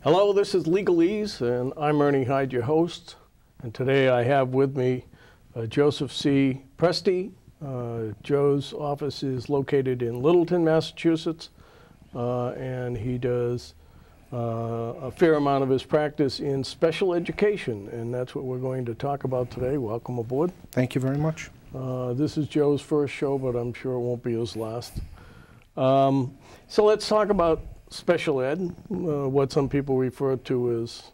Hello, this is Legalese, and I'm Ernie Hyde, your host. And today I have with me Joseph C. Presti. Joe's office is located in Littleton, Massachusetts, and he does a fair amount of his practice in special education, and that's what we're going to talk about today. Welcome aboard. Thank you very much. This is Joe's first show, but I'm sure it won't be his last. So let's talk about special ed, what some people refer to as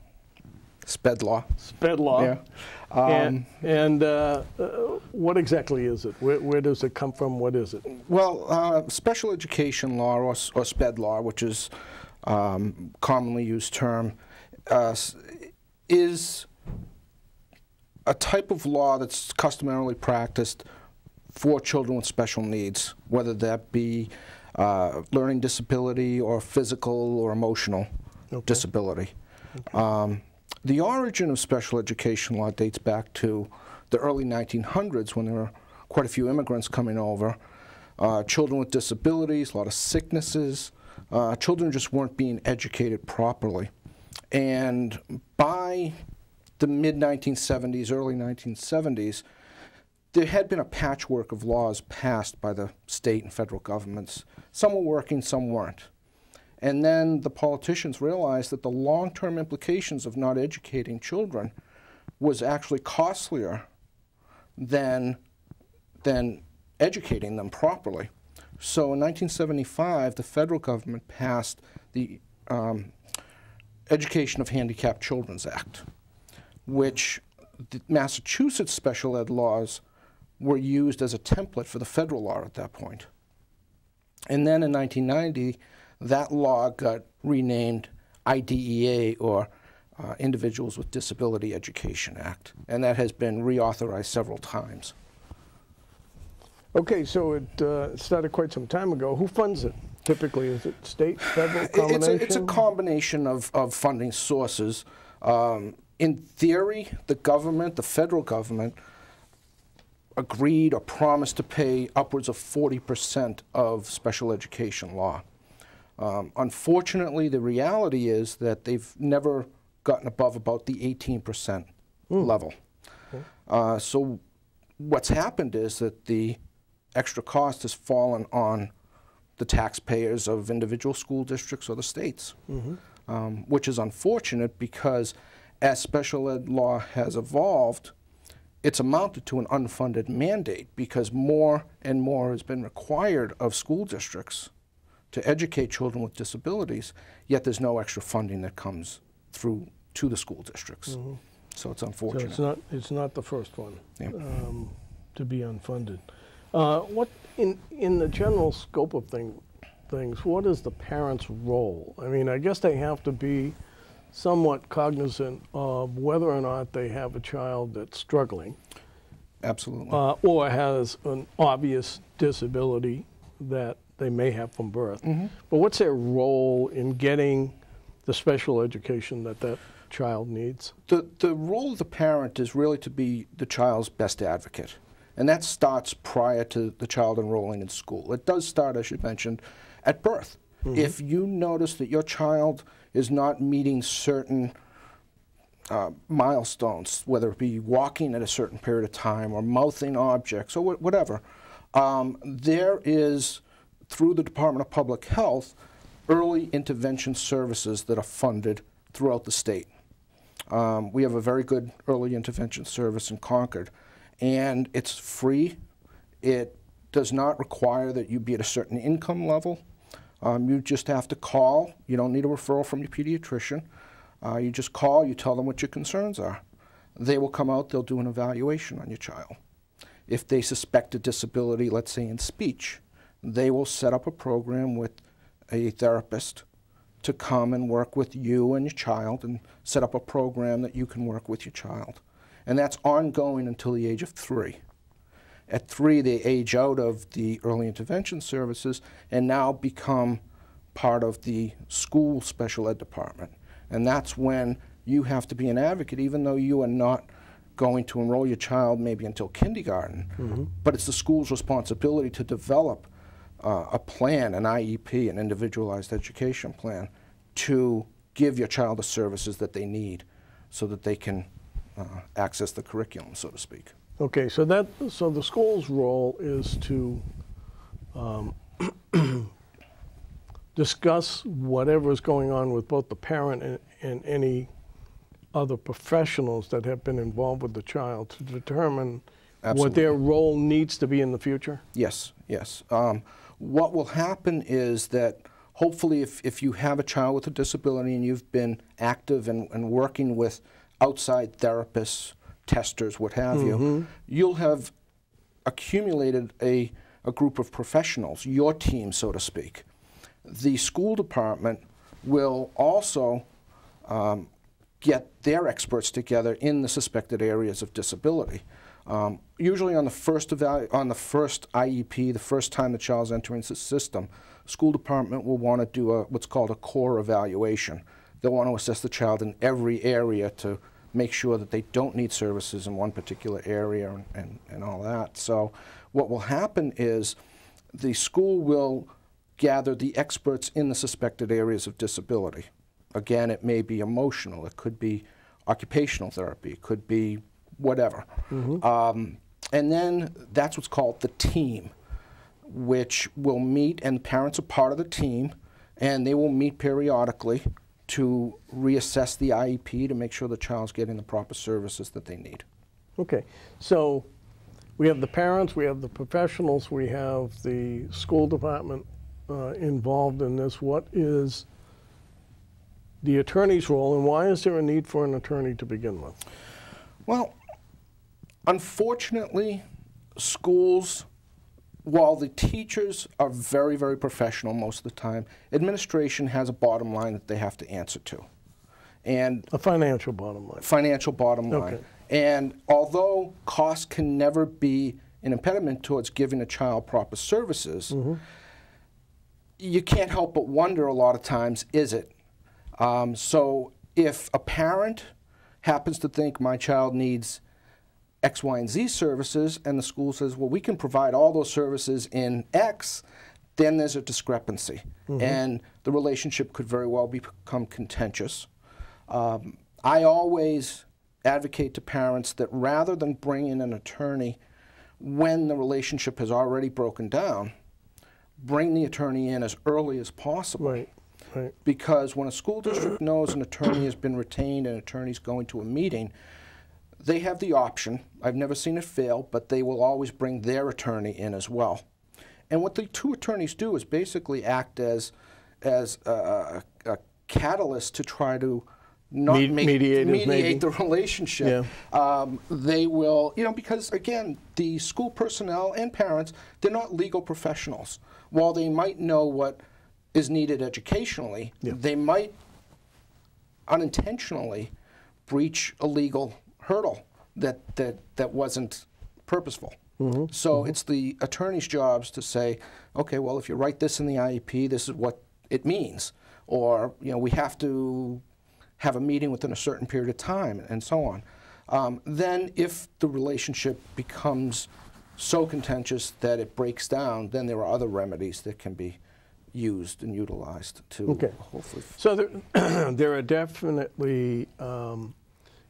SPED law. SPED law. Yeah. And what exactly is it? Where does it come from? What is it? Well, special education law, or SPED law, which is commonly used term, is a type of law that's customarily practiced for children with special needs, whether that be learning disability or physical or emotional disability. Okay. The origin of special education law dates back to the early 1900s when there were quite a few immigrants coming over. Children with disabilities, a lot of sicknesses. Children just weren't being educated properly. And by the mid-1970s, early 1970s, there had been a patchwork of laws passed by the state and federal governments. Some were working, some weren't. And then the politicians realized that the long-term implications of not educating children was actually costlier than educating them properly. So in 1975, the federal government passed the Education of Handicapped Children's Act, which the Massachusetts special ed laws were used as a template for the federal law at that point. And then in 1990, that law got renamed IDEA, or Individuals with Disability Education Act, and that has been reauthorized several times. Okay, so it started quite some time ago. Who funds it? Typically, is it state, federal, combination? It's a combination of funding sources. In theory, the government, the federal government, agreed or promised to pay upwards of 40% of special education law. Unfortunately, the reality is that they've never gotten above about the 18% level. Okay. So what's happened is that the extra cost has fallen on the taxpayers of individual school districts or the states, which is unfortunate because as special ed law has evolved, it's amounted to an unfunded mandate because more and more has been required of school districts to educate children with disabilities, yet there's no extra funding that comes through to the school districts. So it's unfortunate. So it's not the first one to be unfunded. What in the general scope of things, what is the parent's role? I mean, I guess they have to be somewhat cognizant of whether or not they have a child that's struggling. Absolutely. Or has an obvious disability that they may have from birth. But what's their role in getting the special education that that child needs? The role of the parent is really to be the child's best advocate. And that starts prior to the child enrolling in school. It does start, as you mentioned, at birth. If you notice that your child is not meeting certain milestones, whether it be walking at a certain period of time or mouthing objects or whatever, there is, through the Department of Public Health, early intervention services that are funded throughout the state. We have a very good early intervention service in Concord, and it's free. It does not require that you be at a certain income level. You just have to call. You don't need a referral from your pediatrician. You just call, you tell them what your concerns are. They will come out, they'll do an evaluation on your child. If they suspect a disability, let's say in speech, they will set up a program with a therapist to come and work with you and your child and set up a program that you can work with your child. And that's ongoing until the age of 3. At 3, they age out of the early intervention services and now become part of the school special ed department. And that's when you have to be an advocate, even though you are not going to enroll your child maybe until kindergarten. But it's the school's responsibility to develop a plan, an IEP, an individualized education plan, to give your child the services that they need so that they can access the curriculum, so to speak. Okay, so the school's role is to discuss whatever is going on with both the parent and any other professionals that have been involved with the child to determine what their role needs to be in the future? Yes, yes. What will happen is that hopefully if you have a child with a disability and you've been active and working with outside therapists, testers, what have you, you'll have accumulated a group of professionals, your team, so to speak. The school department will also get their experts together in the suspected areas of disability. Usually on the first IEP, the first time the child's entering the system, school department will want to do what's called a core evaluation. They'll want to assess the child in every area to make sure that they don't need services in one particular area and all that. So what will happen is the school will gather the experts in the suspected areas of disability. Again, it may be emotional, it could be occupational therapy, it could be whatever. And then that's what's called the team, which will meet, and parents are part of the team, and they will meet periodically to reassess the IEP to make sure the child's getting the proper services that they need. Okay, so we have the parents, we have the professionals, we have the school department involved in this. What is the attorney's role, and why is there a need for an attorney to begin with? Well, unfortunately, schools, while the teachers are very, very professional most of the time, administration has a bottom line that they have to answer to. And a financial bottom line. Financial bottom line. Okay. And although cost can never be an impediment towards giving a child proper services, you can't help but wonder a lot of times, is it? So if a parent happens to think my child needs X, Y, and Z services, and the school says, well, we can provide all those services in X, then there's a discrepancy. And the relationship could very well become contentious. I always advocate to parents that rather than bring in an attorney when the relationship has already broken down, bring the attorney in as early as possible. Right. Right. Because when a school district knows an attorney has been retained and an attorney's going to a meeting, they have the option, I've never seen it fail, but they will always bring their attorney in as well. And what the two attorneys do is basically act as a catalyst to try to not mediate the relationship. Yeah. They will, because again, the school personnel and parents, they're not legal professionals. While they might know what is needed educationally, they might unintentionally breach a legal hurdle that wasn't purposeful. So it's the attorney's jobs to say, okay, well, if you write this in the IEP, this is what it means. Or, we have to have a meeting within a certain period of time, and so on. Then if the relationship becomes so contentious that it breaks down, then there are other remedies that can be used and utilized to hopefully. So there are definitely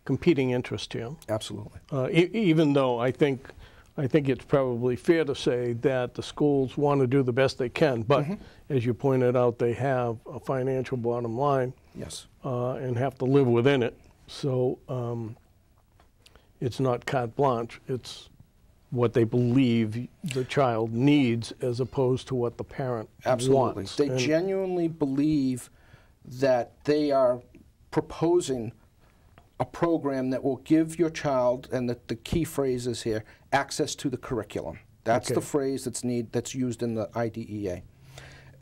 competing interests here. Absolutely. Even though I think it's probably fair to say that the schools want to do the best they can, but as you pointed out, they have a financial bottom line. Yes. And have to live within it. So it's not carte blanche. It's what they believe the child needs as opposed to what the parent wants. They genuinely believe that they are proposing a program that will give your child, and the key phrase is here, access to the curriculum. That's the phrase that's used in the IDEA.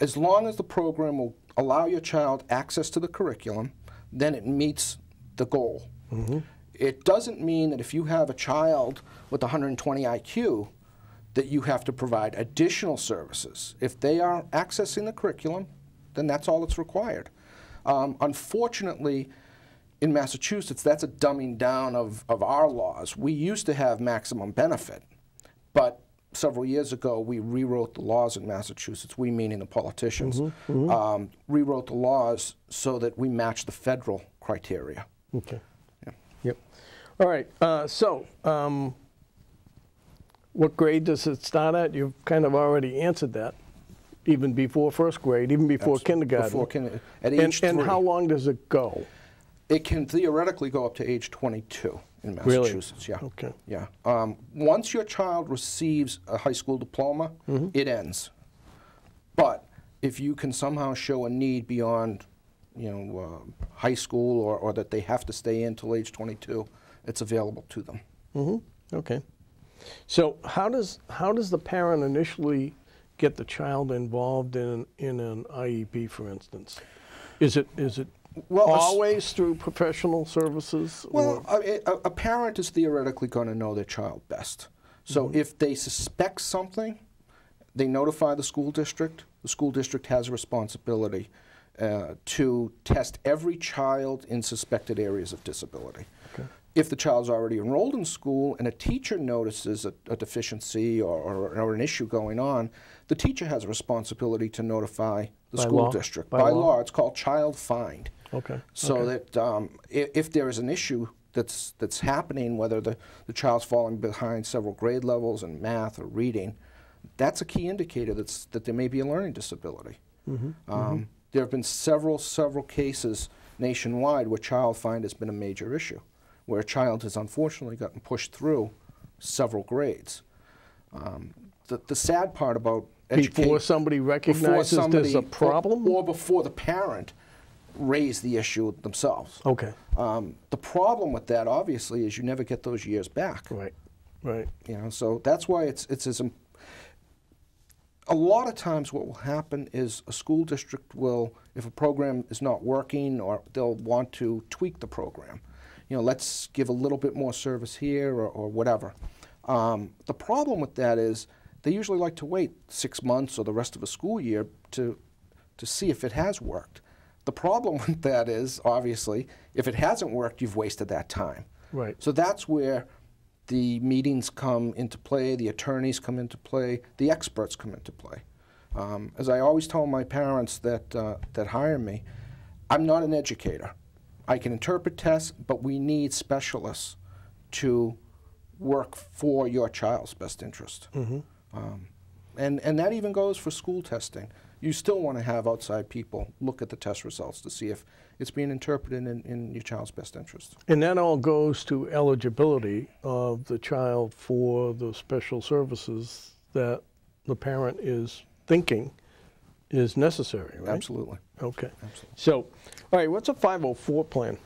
As long as the program will allow your child access to the curriculum, then it meets the goal. It doesn't mean that if you have a child with 120 IQ that you have to provide additional services. If they are accessing the curriculum, then that's all that's required. Unfortunately, in Massachusetts, that's a dumbing down of our laws. We used to have maximum benefit, but several years ago, we rewrote the laws in Massachusetts, we meaning the politicians, rewrote the laws so that we match the federal criteria. Okay. Yeah. Yep. All right. What grade does it start at? You've kind of already answered that. Even before first grade, even before kindergarten. Before kindergarten, at age 3. And how long does it go? It can theoretically go up to age 22 in Massachusetts. Really? Yeah. Okay. Yeah. Once your child receives a high school diploma, it ends. But if you can somehow show a need beyond, high school or that they have to stay in till age 22, it's available to them. Okay. So how does the parent initially get the child involved in an IEP, for instance? Is it always through professional services? Well, a parent is theoretically going to know their child best. So if they suspect something, they notify the school district. The school district has a responsibility to test every child in suspected areas of disability. Okay. If the child's already enrolled in school and a teacher notices a deficiency or an issue going on, the teacher has a responsibility to notify the school district. By law, it's called child find. Okay. So that if there is an issue that's happening, whether the child's falling behind several grade levels in math or reading, that's a key indicator that there may be a learning disability. There have been several cases nationwide where child find has been a major issue, where a child has unfortunately gotten pushed through several grades. The sad part about education... Before somebody recognizes there's a problem? Or before the parent raised the issue themselves. Okay. The problem with that, obviously, is you never get those years back. Right, right. So that's why it's as... A lot of times what will happen is a school district will, if a program is not working, or they'll want to tweak the program. Let's give a little bit more service here or whatever. The problem with that is they usually like to wait 6 months or the rest of a school year to see if it has worked. The problem with that is, obviously, if it hasn't worked, you've wasted that time. Right. So that's where the meetings come into play, the attorneys come into play, the experts come into play. As I always tell my parents that hire me, I'm not an educator. I can interpret tests, but we need specialists to work for your child's best interest. And that even goes for school testing. You still want to have outside people look at the test results to see if it's being interpreted in your child's best interest. And that all goes to eligibility of the child for the special services that the parent is thinking is necessary, right? Absolutely. Okay. Absolutely. So, all right, what's a 504 plan?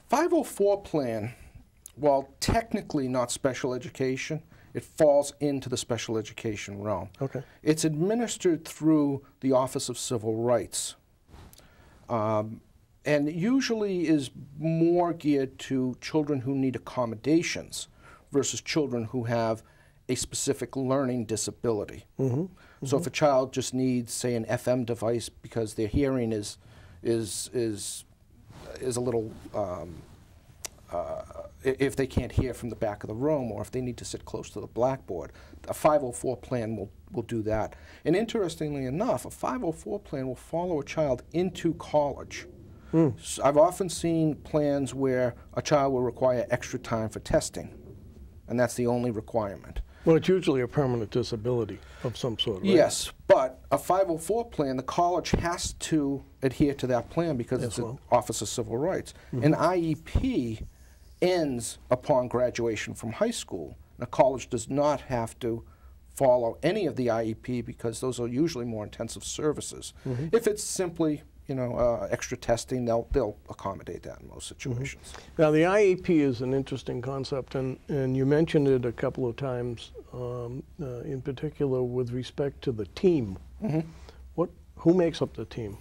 504 plan, while technically not special education, it falls into the special education realm. Okay. It's administered through the Office of Civil Rights, and usually is more geared to children who need accommodations versus children who have a specific learning disability. So if a child just needs, say, an FM device because their hearing is a little if they can't hear from the back of the room, or if they need to sit close to the blackboard, a 504 plan will do that. And interestingly enough, a 504 plan will follow a child into college. So I've often seen plans where a child will require extra time for testing, and that's the only requirement. Well, it's usually a permanent disability of some sort, right? Yes, but a 504 plan, the college has to adhere to that plan because it's an Office of Civil Rights. An IEP ends upon graduation from high school. The college does not have to follow any of the IEP because those are usually more intensive services. If it's simply, extra testing, they'll accommodate that in most situations. Now, the IEP is an interesting concept, and you mentioned it a couple of times, in particular with respect to the team. Who makes up the team?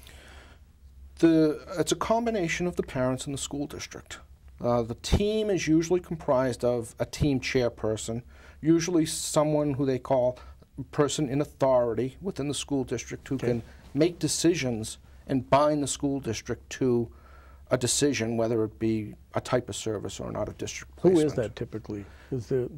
It's a combination of the parents and the school district. The team is usually comprised of a team chairperson, usually someone who they call a person in authority within the school district who can make decisions and bind the school district to a decision whether it be a type of service or not a district Who placement. is that typically? Is it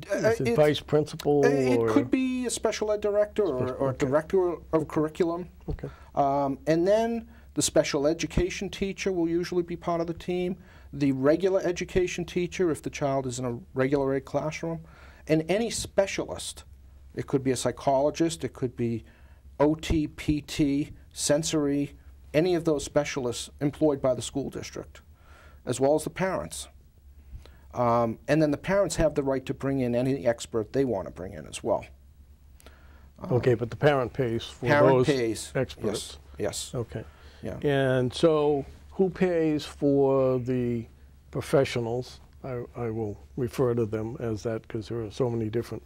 vice principal? It or? could be a special ed director or director of curriculum. Okay. And then the special education teacher will usually be part of the team, the regular education teacher if the child is in a regular ed classroom, and any specialist. It could be a psychologist, it could be OT, PT, sensory, any of those specialists employed by the school district, as well as the parents. And then the parents have the right to bring in any expert they want to bring in as well. Okay, but the parent pays for those experts. Yes. Okay. Yeah. And so who pays for the professionals? I will refer to them as that because there are so many different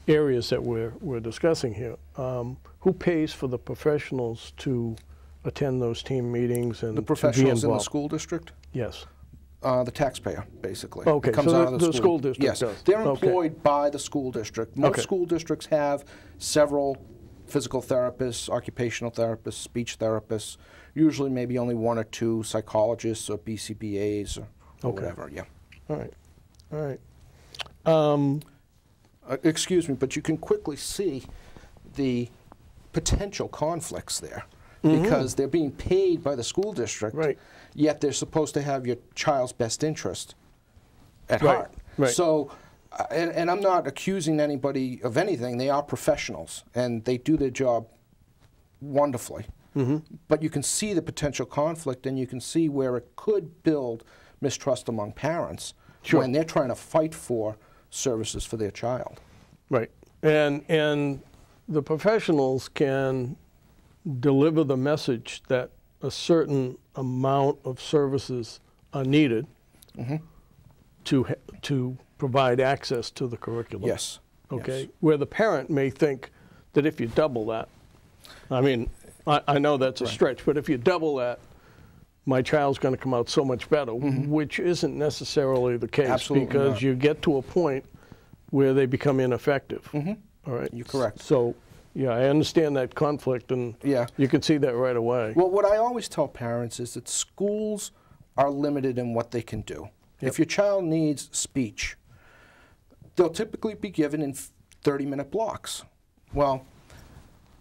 areas that we're discussing here. Who pays for the professionals to attend those team meetings and The to be professionals in the involved? school district? Yes. The taxpayer, basically. Okay, It comes so out of the school district Yes, does. they're Okay. employed by the school district. Most Okay. school districts have several physical therapists, occupational therapists, speech therapists, usually maybe only one or two psychologists or BCBAs or Okay. whatever, yeah. All right. All right. Excuse me, but you can quickly see the potential conflicts there because they're being paid by the school district, Right. yet they're supposed to have your child's best interest at Right, heart. right. So, and I'm not accusing anybody of anything. They are professionals, and they do their job wonderfully. But you can see the potential conflict, and you can see where it could build mistrust among parents when they're trying to fight for services for their child. Right. And the professionals can deliver the message that a certain amount of services are needed to provide access to the curriculum. Yes. Okay. Yes. Where the parent may think that if you double that, I mean, I know that's a stretch, but if you double that, my child's going to come out so much better, which isn't necessarily the case. Absolutely because not. you get to a point where they become ineffective. All right. You're correct. So, yeah, I understand that conflict, and you can see that right away. Well, what I always tell parents is that schools are limited in what they can do. If your child needs speech, they'll typically be given in 30-minute blocks. Well,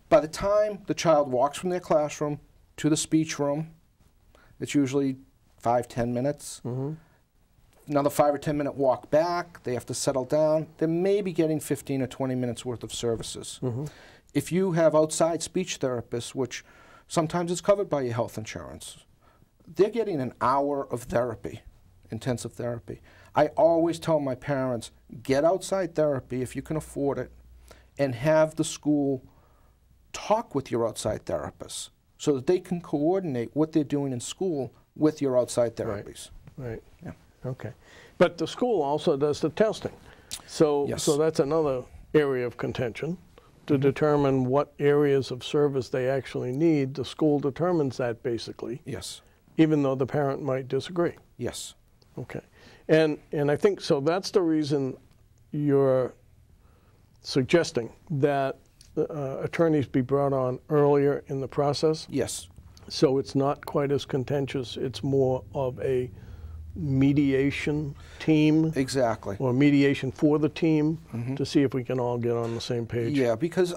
by the time the child walks from their classroom to the speech room, it's usually 5-10 minutes. Another 5 or 10 minute walk back. They have to settle down. They may be getting 15 or 20 minutes worth of services. If you have outside speech therapists, which sometimes is covered by your health insurance, they're getting an hour of therapy, intensive therapy. I always tell my parents, get outside therapy if you can afford it, and have the school talk with your outside therapists so that they can coordinate what they're doing in school with your outside therapies. Right. Yeah. Okay. But the school also does the testing. So, so that's another area of contention to determine what areas of service they actually need. The school determines that basically. Yes. Even though the parent might disagree. Yes. Okay. And I think so that's the reason you're suggesting that attorneys be brought on earlier in the process. Yes. So it's not quite as contentious. It's more of a mediation team. Exactly. Or mediation for the team to see if we can all get on the same page. Yeah, because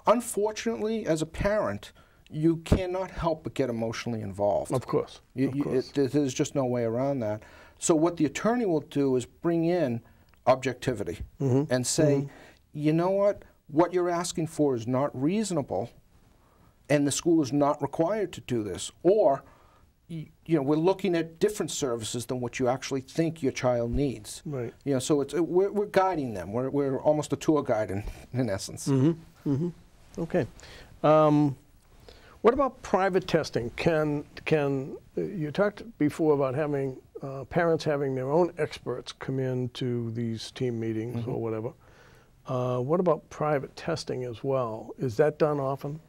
unfortunately, as a parent, you cannot help but get emotionally involved. Of course. There's just no way around that. So what the attorney will do is bring in objectivity and say, you know what you're asking for is not reasonable, and the school is not required to do this. Or, you know, we're looking at different services than what you actually think your child needs. Right. You know, so we're guiding them. We're almost a tour guide in essence. Okay. What about private testing? Can you talked before about having parents having their own experts come in to these team meetings or whatever. What about private testing as well? Is that done often?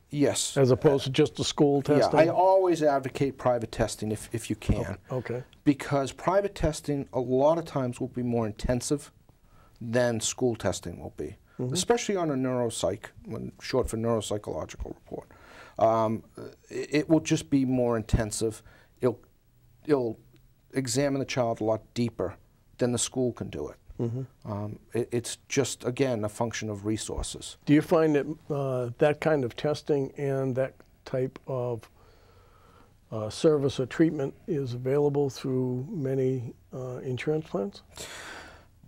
Yes. As opposed to just the school testing? Yeah, I always advocate private testing if you can. Okay. Because private testing a lot of times will be more intensive than school testing will be, especially on a neuropsych, short for neuropsychological report. It will just be more intensive. It'll examine the child a lot deeper than the school can do it. It's just, again, a function of resources. Do you find that that kind of testing and that type of service or treatment is available through many insurance plans?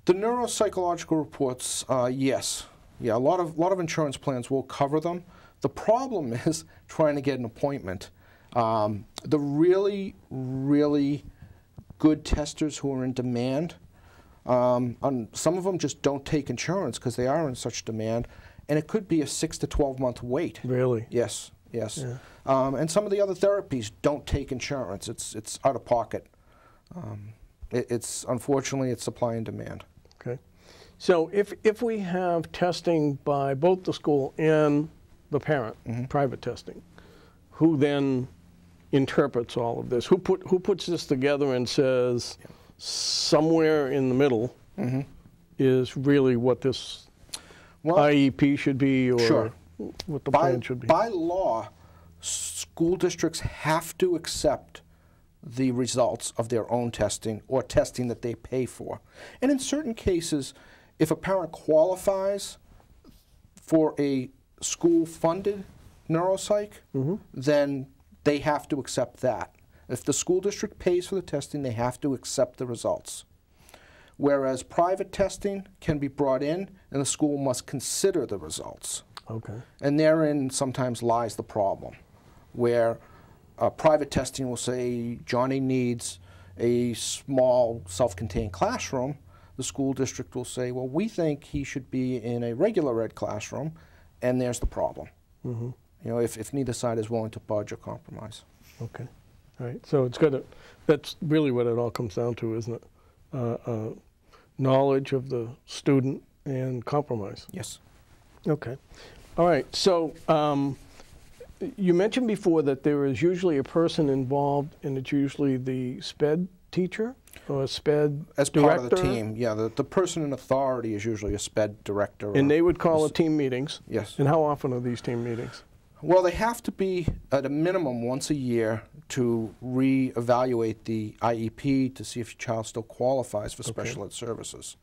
The neuropsychological reports, yes. Yeah, a lot of insurance plans will cover them. The problem is trying to get an appointment. The really, really good testers who are in demand, some of them just don't take insurance because they are in such demand, and it could be a 6 to 12 month wait. Really? Yes, yes. Yeah. And some of the other therapies don't take insurance. It's out of pocket. Unfortunately, it's supply and demand. Okay. So if we have testing by both the school and the parent, private testing, who then interprets all of this? Who puts this together and says somewhere in the middle is really what this IEP should be, or what the plan should be? By law, school districts have to accept the results of their own testing or testing that they pay for. And in certain cases, if a parent qualifies for a school-funded neuropsych, then they have to accept that. If the school district pays for the testing, they have to accept the results. Whereas private testing can be brought in, and the school must consider the results. Okay. And therein sometimes lies the problem, where private testing will say Johnny needs a small self-contained classroom. The school district will say, well, we think he should be in a regular ed classroom, and there's the problem. You know, if neither side is willing to budge or compromise. Okay. All right. So it's got to, that's really what it all comes down to, isn't it? Knowledge of the student and compromise. Yes. Okay. All right. So you mentioned before that there is usually a person involved, and it's usually the SPED teacher or a SPED as director? part of the team. Yeah, the person in authority is usually a SPED director. And they would call it team meetings? Yes. And how often are these team meetings? Well, they have to be at a minimum once a year to re-evaluate the IEP to see if your child still qualifies for special ed services.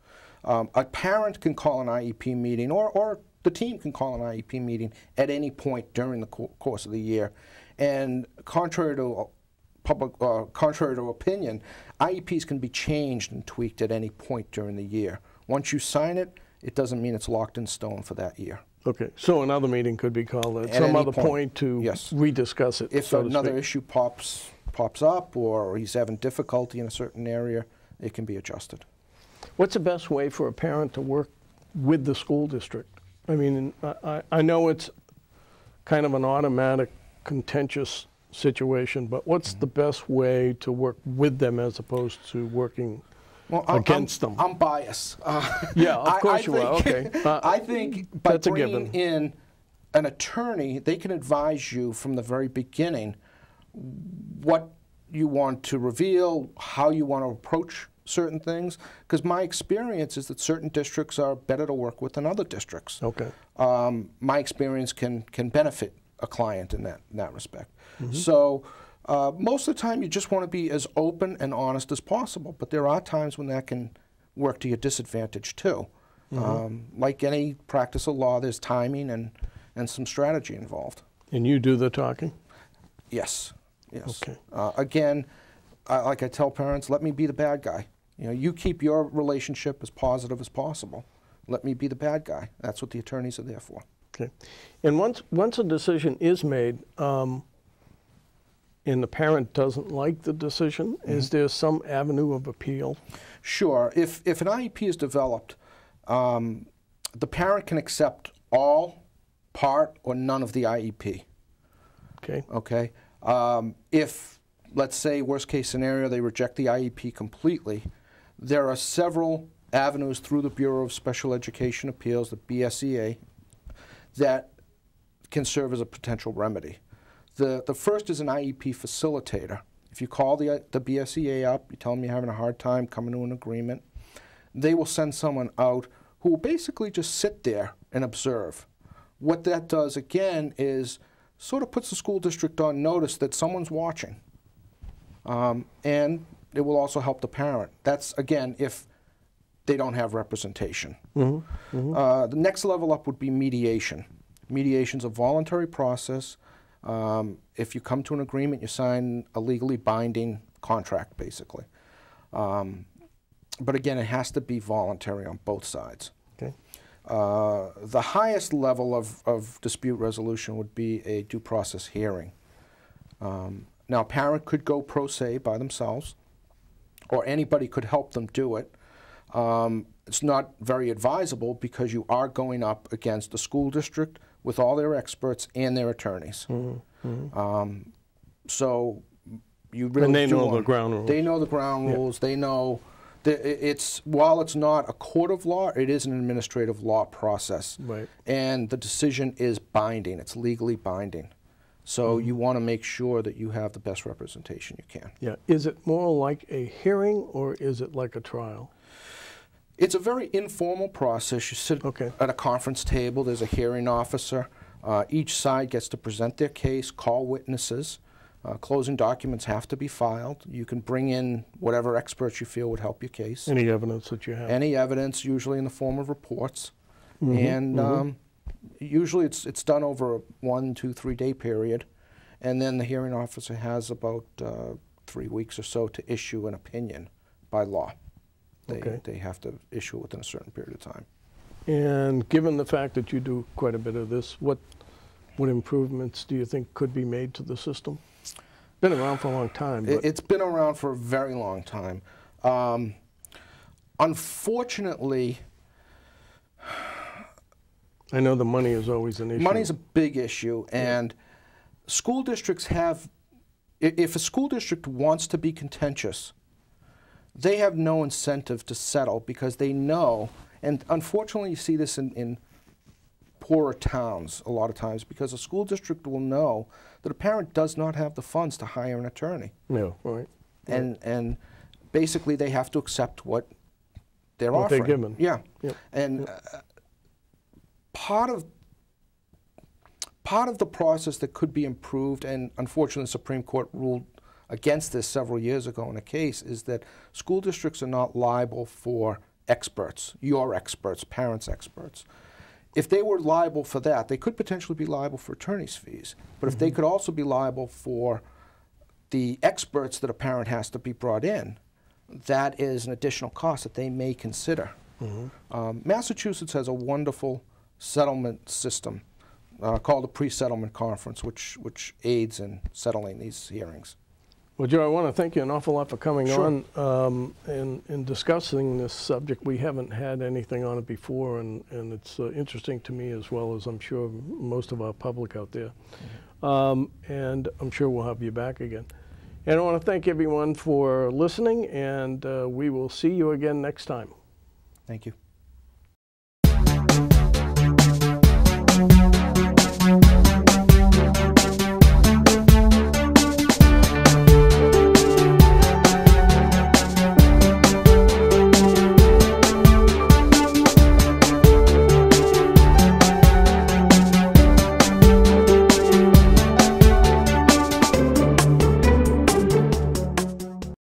A parent can call an IEP meeting, or the team can call an IEP meeting at any point during the course of the year. And contrary to opinion, IEPs can be changed and tweaked at any point during the year. Once you sign it, it doesn't mean it's locked in stone for that year. Okay, so another meeting could be called at some other point to rediscuss it. If another issue pops up, or he's having difficulty in a certain area, it can be adjusted. What's the best way for a parent to work with the school district? I mean, I know it's kind of an automatic, contentious situation, but what's the best way to work with them as opposed to working against them? I'm biased. Yeah, of course you are. Okay. I think by bringing in an attorney, they can advise you from the very beginning what you want to reveal, how you want to approach certain things, because my experience is that certain districts are better to work with than other districts. Okay. My experience can benefit a client in that respect. So most of the time you just want to be as open and honest as possible, but there are times when that can work to your disadvantage too. Like any practice of law, there's timing and some strategy involved. And you do the talking? Yes, yes. Okay. Again, like I tell parents, let me be the bad guy. You know, you keep your relationship as positive as possible. Let me be the bad guy. That's what the attorneys are there for. Okay. And once a decision is made, and the parent doesn't like the decision, is there some avenue of appeal? Sure. If an IEP is developed, the parent can accept all, part, or none of the IEP. Okay. Okay. If, let's say, worst case scenario, they reject the IEP completely, there are several avenues through the Bureau of Special Education Appeals, the BSEA, that can serve as a potential remedy. The first is an IEP facilitator. If you call the BSEA up, you tell them you're having a hard time coming to an agreement, they will send someone out who will basically just sit there and observe. What that does, again, is sort of puts the school district on notice that someone's watching. And it will also help the parent. That's, again, if they don't have representation. The next level up would be mediation. Mediation's a voluntary process. If you come to an agreement, you sign a legally binding contract, basically. But again, it has to be voluntary on both sides. Okay. The highest level of dispute resolution would be a due process hearing. Now, a parent could go pro se by themselves, or anybody could help them do it. It's not very advisable because you are going up against the school district with all their experts and their attorneys. So you really and they know the ground rules. They know the ground rules. They know that while it's not a court of law, it is an administrative law process. Right. And the decision is binding. It's legally binding. So you want to make sure that you have the best representation you can. Yeah. Is it more like a hearing or is it like a trial? It's a very informal process. You sit at a conference table. There's a hearing officer. Each side gets to present their case, call witnesses. Closing documents have to be filed. You can bring in whatever experts you feel would help your case. Any evidence that you have? Any evidence, usually in the form of reports. And usually it's done over a 1, 2, 3 day period. And then the hearing officer has about 3 weeks or so to issue an opinion by law. They have to issue it within a certain period of time. And given the fact that you do quite a bit of this, what improvements do you think could be made to the system? It's been around for a long time. But it's been around for a very long time. Unfortunately, I know the money is always an issue. Money's a big issue, and school districts have, if a school district wants to be contentious, they have no incentive to settle because they know, and unfortunately you see this in poorer towns a lot of times, because a school district will know that a parent does not have the funds to hire an attorney. No, right. And basically they have to accept what they're offering. What they're given. Yeah. And part of the process that could be improved, and unfortunately the Supreme Court ruled against this several years ago in a case, is that school districts are not liable for experts, your experts, parents' experts. If they were liable for that, they could potentially be liable for attorney's fees. But if they could also be liable for the experts that a parent has to be brought in, that is an additional cost that they may consider. Massachusetts has a wonderful settlement system called the pre-settlement conference, which aids in settling these hearings. Well, Joe, I want to thank you an awful lot for coming on and discussing this subject. We haven't had anything on it before, and it's interesting to me as well as I'm sure most of our public out there. And I'm sure we'll have you back again. And I want to thank everyone for listening, and we will see you again next time. Thank you.